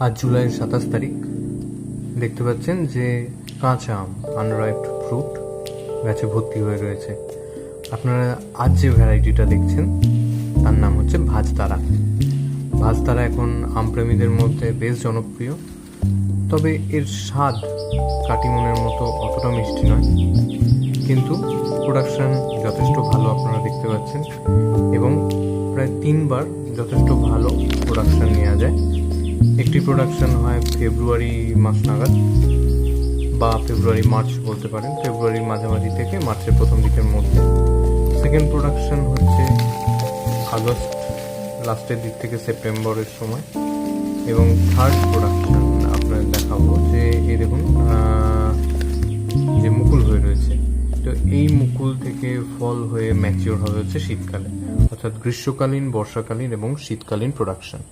আজ জুলাইয়ের 27 তারিখ। দেখতে পাচ্ছেন যে কাঁচা আম, আনরাইপড ফ্রুট গাছে ভর্তি হয়ে রয়েছে। আপনারা আজ যে ভ্যারাইটিটা দেখছেন তার নাম হচ্ছে ভাজতারা। ভাজতারা এখন আমপ্রেমীদের মধ্যে বেশ জনপ্রিয়, তবে এর স্বাদ কাটিমনের মতো অতটা মিষ্টি নয়, কিন্তু প্রোডাকশন যথেষ্ট ভালো আপনারা দেখতে পাচ্ছেন, এবং প্রায় 3 বার যথেষ্ট ভালো প্রোডাকশন নেওয়া যায়। একটি প্রোডাকশন হয় ফেব্রুয়ারি মাস নাগাদ, বা ফেব্রুয়ারি মার্চ বলতে পারেন, ফেব্রুয়ারির মাঝামাঝি থেকে মার্চের প্রথম দিকের মধ্যে। সেকেন্ড প্রোডাকশন হচ্ছে আগস্ট লাস্টের দিক থেকে সেপ্টেম্বরের সময়, এবং থার্ড প্রোডাকশন আপনাদের দেখাবো যে এই দেখুন যে মুকুল হয়ে রয়েছে। তো এই মুকুল থেকে ফল হয়ে ম্যাচিওর হবে হচ্ছে শীতকালে, অর্থাৎ গ্রীষ্মকালীন, বর্ষাকালীন এবং শীতকালীন প্রোডাকশন।